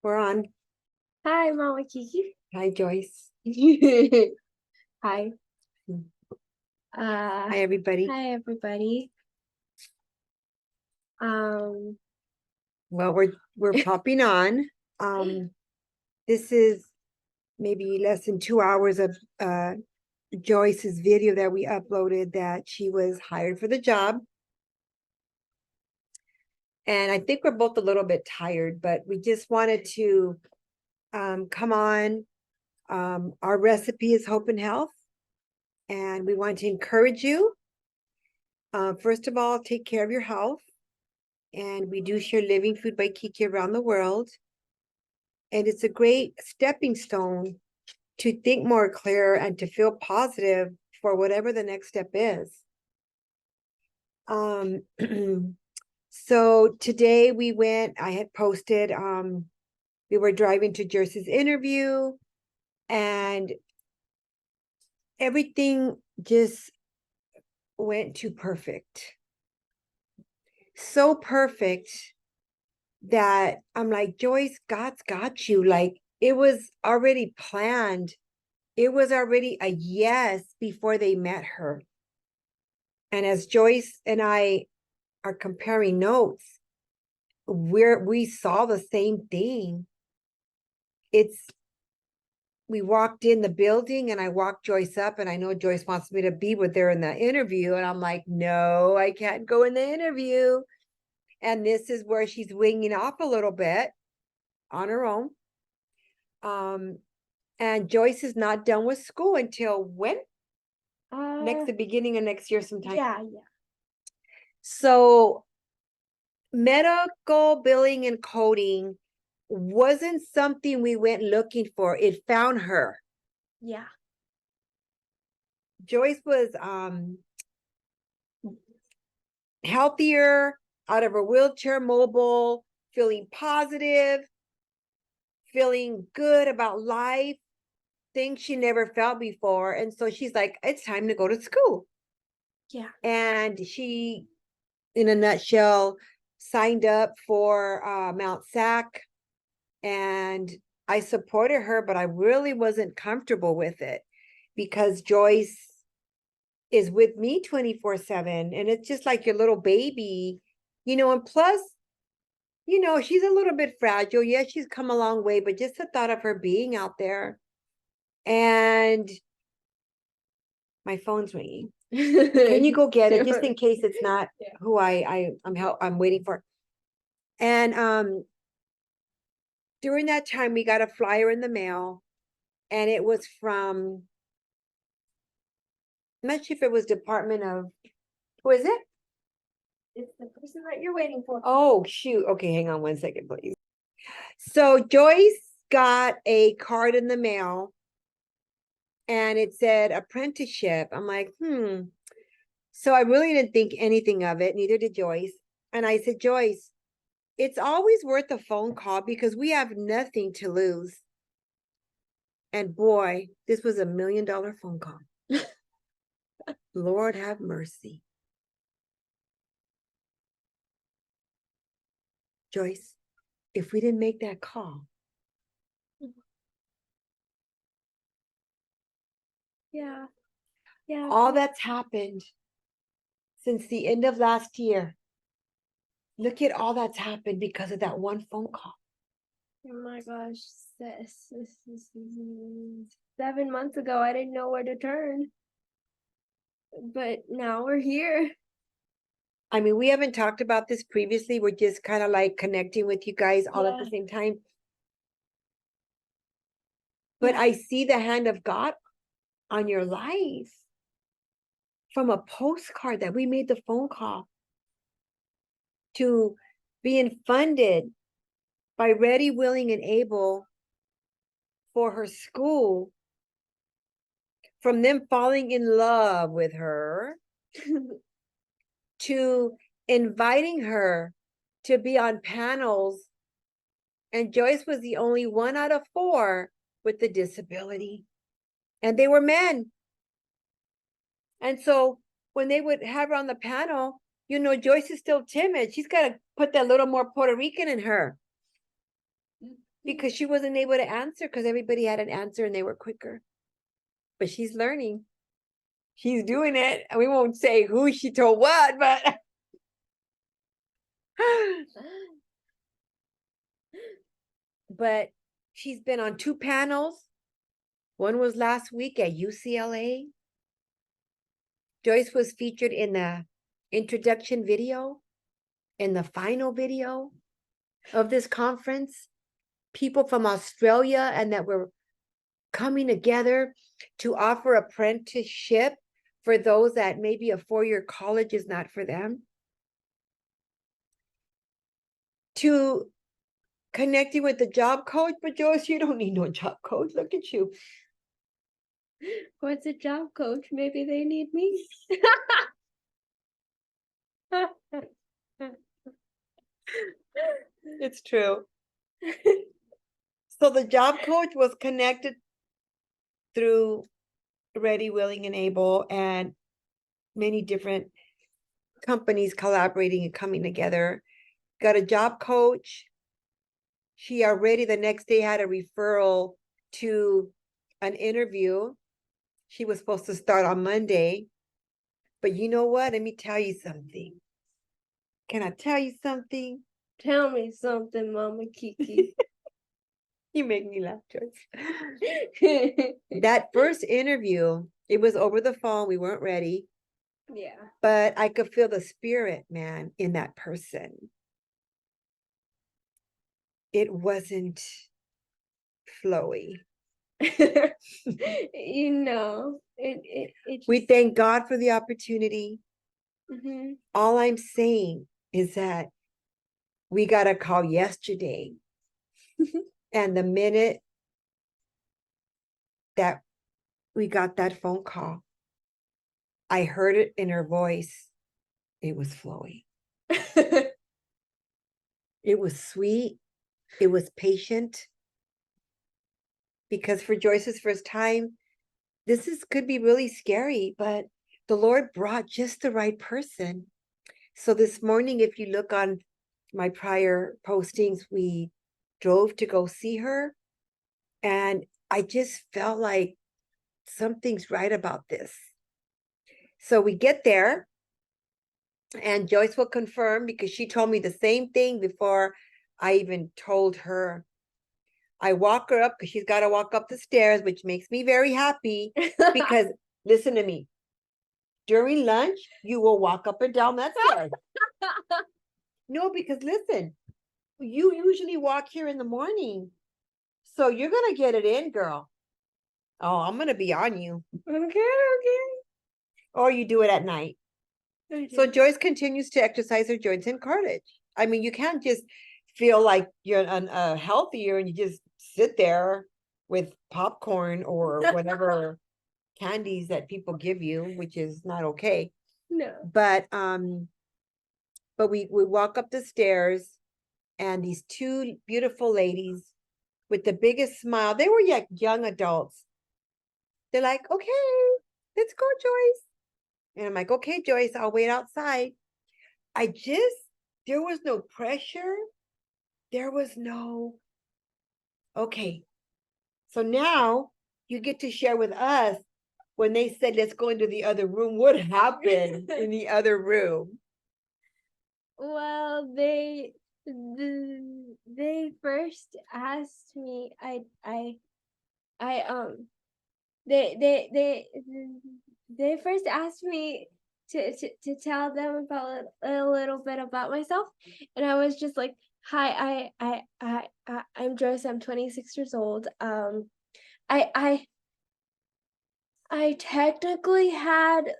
We're on. Hi, Mama Kiki. Hi, Joyce. Hi. Hi, everybody. Hi everybody. Um, Well, we're popping on. This is maybe less than 2 hours of Joyce's video that we uploaded that she was hired for the job. And I think we're both a little bit tired, but we just wanted to come on. Our recipe is Hope and Health, and we want to encourage you. First of all, take care of your health. And we do share Living Food by Kiki around the world. And it's a great stepping stone to think more clear and to feel positive for whatever the next step is. So today I had posted, we were driving to Jersey's interview and everything just went to perfect. So perfect that I'm like, Joyce, God's got you. Like it was already planned. It was already a yes before they met her. And as Joyce and I are comparing notes, we saw the same thing. We walked in the building and I walked Joyce up, and I know Joyce wants me to be with her in the interview. And I'm like, no, I can't go in the interview. And this is where she's winging off a little bit on her own. And Joyce is not done with school until when? The beginning of next year sometime. yeah. So medical billing and coding wasn't something we went looking for. It found her. Yeah. Joyce was healthier, out of her wheelchair, mobile, feeling positive, feeling good about life, things she never felt before. And so she's like, it's time to go to school. Yeah. And she, in a nutshell, signed up for Mount Sac, and I supported her, but I really wasn't comfortable with it because Joyce is with me 24/7, and it's just like your little baby, and plus, she's a little bit fragile. Yes, she's come a long way, but just the thought of her being out there. And my phone's ringing. Can you go get it just in case it's not who I'm waiting for? And during that time, we got a flyer in the mail, and it was from, I'm not sure if it was Department of, who is it? It's the person that you're waiting for. Oh, shoot. Okay, hang on one second, please. So Joyce got a card in the mail, and it said apprenticeship. I'm like, So I really didn't think anything of it, neither did Joyce. And I said, Joyce, it's always worth a phone call because we have nothing to lose. And boy, this was $1 million phone call. Lord have mercy. Joyce, if we didn't make that call. Yeah. All that's happened since the end of last year. Look at all that's happened because of that one phone call. Oh my gosh. 7 months ago, I didn't know where to turn. But now we're here. I mean, we haven't talked about this previously. We're just kind of like connecting with you guys all at the same time. But I see the hand of God on your life from a postcard that we made the phone call to being funded by Ready, Willing, and Able for her school, from them falling in love with her to inviting her to be on panels. And Joyce was the only one out of 4 with the disability. And they were men. And so when they would have her on the panel, Joyce is still timid. She's got to put that little more Puerto Rican in her. because she wasn't able to answer because everybody had an answer and they were quicker. But she's learning. She's doing it. We won't say who she told what, but but she's been on 2 panels. One was last week at UCLA. Joyce was featured in the introduction video, in the final video of this conference. People from Australia and that were coming together to offer apprenticeship for those that maybe a 4-year college is not for them. To connecting with the job coach, but Joyce, you don't need no job coach. Look at you. What's a job coach? Maybe they need me. It's true. So the job coach was connected through Ready, Willing, and Able, and many different companies collaborating and coming together. Got a job coach. She already the next day had a referral to an interview. She was supposed to start on Monday. But you know what? Let me tell you something. Can I tell you something? Tell me something, Mama Kiki. You make me laugh, Joyce. That first interview, it was over the phone. We weren't ready. Yeah. But I could feel the spirit, man, in that person. It wasn't flowy. You know, We thank God for the opportunity. Mhm. All I'm saying is that we got a call yesterday. And the minute that we got that phone call, I heard it in her voice. It was flowy. It was sweet. It was patient. Because for Joyce's first time, could be really scary, but the Lord brought just the right person. So this morning, if you look on my prior postings, we drove to go see her. And I just felt like something's right about this. So we get there, and Joyce will confirm because she told me the same thing before I even told her. I walk her up because she's got to walk up the stairs, which makes me very happy because listen to me. During lunch, you will walk up and down that stairs. No, because listen, you usually walk here in the morning. So you're going to get it in, girl. Oh, I'm going to be on you. Okay. Or you do it at night. So Joyce continues to exercise her joints and cartilage. I mean, you can't just feel like you're healthier and you just sit there with popcorn or whatever candies that people give you, which is not okay. No. But we walk up the stairs, and these 2 beautiful ladies with the biggest smile, they were like young adults. They're like, okay, let's go, Joyce. And I'm like, okay, Joyce, I'll wait outside. There was no pressure. There was no, okay. So now you get to share with us when they said, let's go into the other room. What happened in the other room? Well, they first asked me. They first asked me to tell them about a little bit about myself, and I was just like, "Hi, I'm Joyce. I'm 26 years old. I I technically had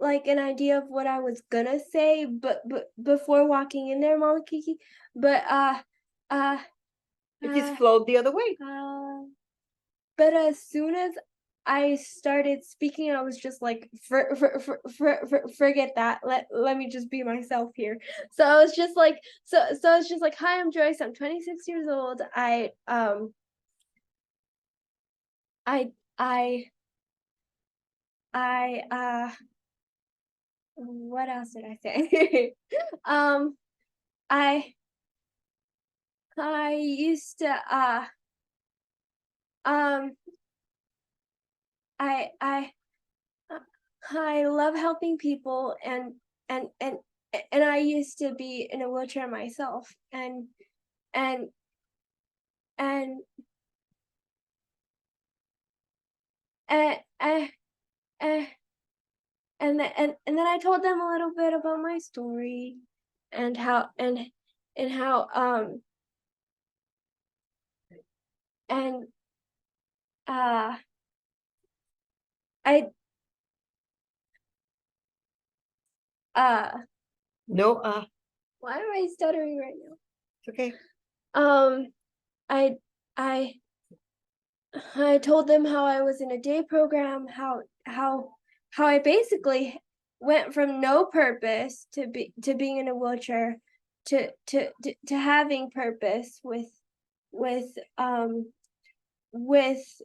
like an idea of what I was gonna say, but before walking in there, Mama Kiki, but uh, It just uh, flowed the other way. but as soon as I started speaking, I was just like, forget that. Let me just be myself here. So I was just like, so it's just like, hi, I'm Joyce. I'm 26 years old. I I what else did I say? um, I I used to um I I love helping people, and and and I used to be in a wheelchair myself, and and and and and and then I told them a little bit about my story, and how and uh I uh No, why am I stuttering right it's okay. now? I I I told them how I was in a day program, how I basically went from no purpose to being in a wheelchair, to having purpose with um with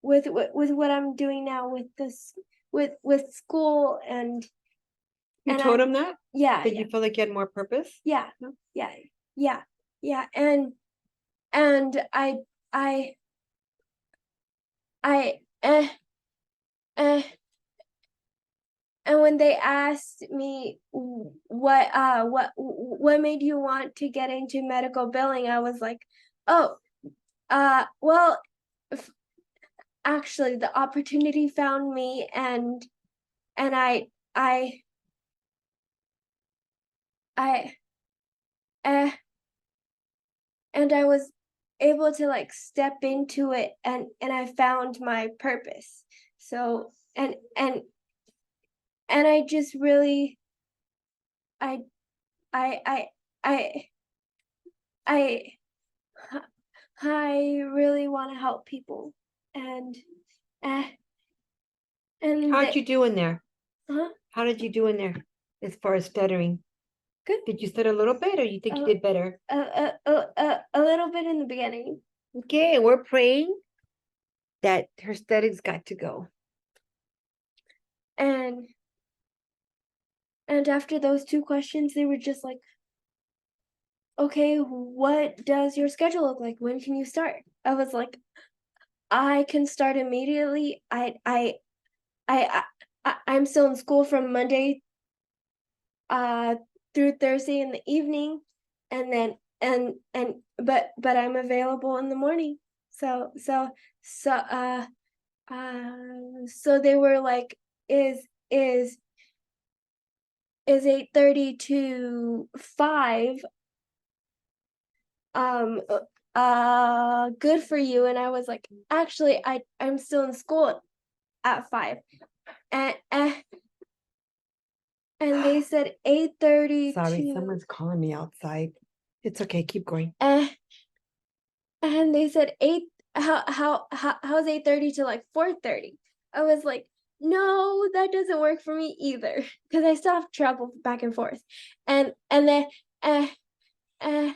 with what I'm doing now with this, with school, You and told I'm him that? yeah, That yeah, you felt like you had more purpose? yeah, No? yeah, yeah, yeah, and I eh, and when they asked me what made you want to get into medical billing, I was like, oh, well, f- actually, the opportunity found me, and I I uh, and I was able to like step into it, and I found my purpose. So and I just really I I I I I I really want to help people, and uh, and How'd the you do in there? huh? How did you do in there as far as stuttering? Good. Did you stutter a little bit or you think you A, did better? a little bit in the beginning, Okay, we're praying that her stuttering's got to go. and after those two questions, they were just like, "Okay, what does your schedule look like? When can you start?" I was like, "I can start immediately. I, I'm still in school from Monday uh through Thursday in the evening, and then but I'm available in the morning." So so they were like, is is is 8:30 to 5 good for you? And I was like, actually, I'm still in school at 5. And and they said 8:30 Sorry, to someone's calling me outside. It's okay, keep going. uh, and they said 8 how's 8:30 to like 4:30. I was like, no, that doesn't work for me either, because I still have to travel back and forth. And then uh, uh,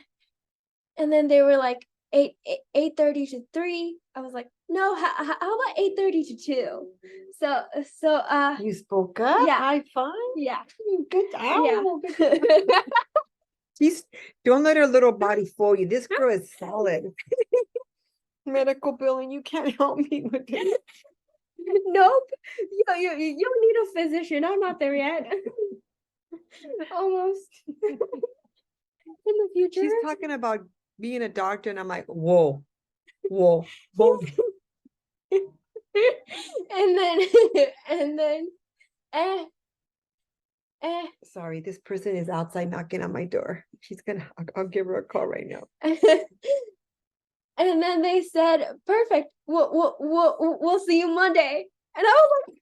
and then they were like 8:30 to 3. I was like, no, how about 8:30 to 2? So You spoke up? yeah, High five? yeah, Good. yeah. Oh, good. She's, don't let her little body fool you. This girl is solid. Medical billing, you can't help me with this. Nope. You don't need a physician. I'm not there yet. Almost. In the future. She's talking about being a doctor, and I'm like, whoa, whoa, whoa. And then and then eh eh Sorry, this person is outside knocking on my door. She's gonna, I'll give her a call right now. and then they said, perfect. We'll see you Monday. And I was like,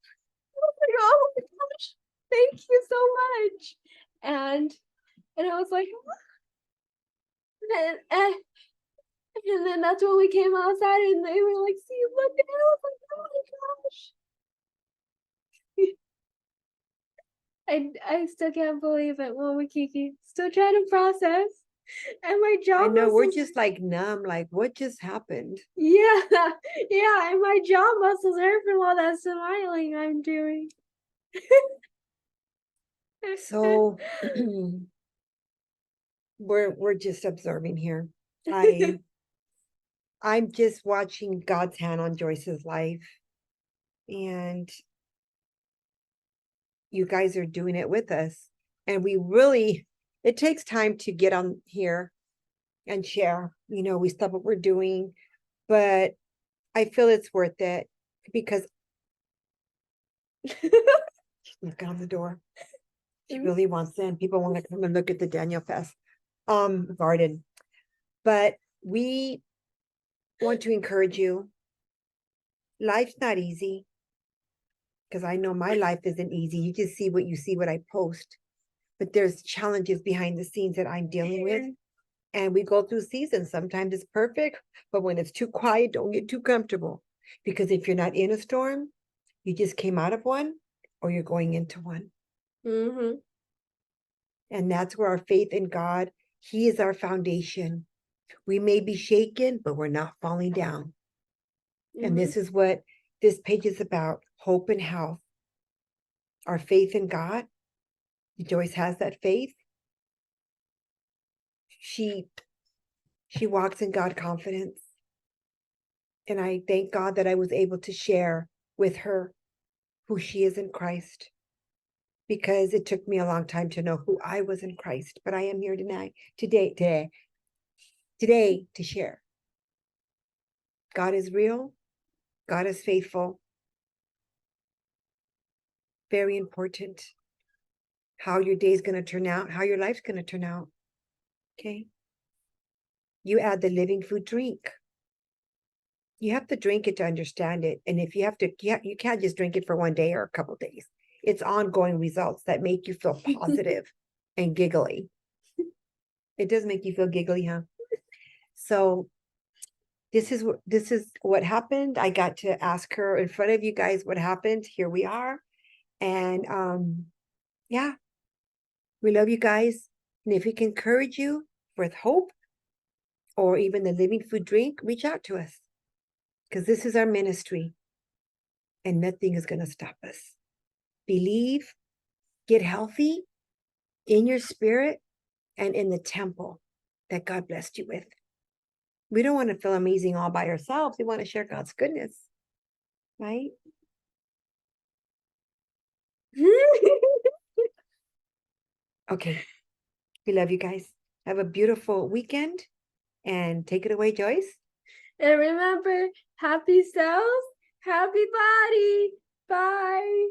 oh my gosh, thank you so much. And I was like, and, and, and then that's when we came outside, and they were like, see you Monday. And I was like, oh my gosh. I still can't believe it, Mama Kiki. Still trying to process. And my jaw I know, we're muscles, just like numb, like what just happened? yeah, yeah, and my jaw muscles hurt from all that smiling I'm doing. So we're just observing here. I'm just watching God's hand on Joyce's life, and you guys are doing it with us. And it takes time to get on here and share. We stop what we're doing, but I feel it's worth it because look on the door. She really wants in. People want to come and look at the Daniel Fest garden. But we want to encourage you. Life's not easy, because I know my life isn't easy. You just see what I post. But there's challenges behind the scenes that I'm dealing with. And we go through seasons. Sometimes it's perfect, but when it's too quiet, don't get too comfortable. Because if you're not in a storm, you just came out of one, or you're going into one. Mm-hmm. And that's where our faith in God, He is our foundation. We may be shaken, but we're not falling down. And this is what this page is about: hope and health. Our faith in God. Joyce has that faith. She walks in God confidence. And I thank God that I was able to share with her who she is in Christ, because it took me a long time to know who I was in Christ. But I am here today to share. God is real. God is faithful. Very important how your day is going to turn out, how your life's going to turn out. Okay. You add the living food drink. You have to drink it to understand it. And if you can't just drink it for one day or a couple days. It's ongoing results that make you feel positive and giggly. It does make you feel giggly, huh? So this is what happened. I got to ask her in front of you guys what happened. Here we are. And yeah, we love you guys. And if we can encourage you with hope or even the living food drink, reach out to us, because this is our ministry and nothing is going to stop us. Believe, get healthy in your spirit and in the temple that God blessed you with. We don't want to feel amazing all by ourselves. We want to share God's goodness, right? Okay. We love you guys. Have a beautiful weekend, and take it away, Joyce. And remember, happy cells, happy body. Bye.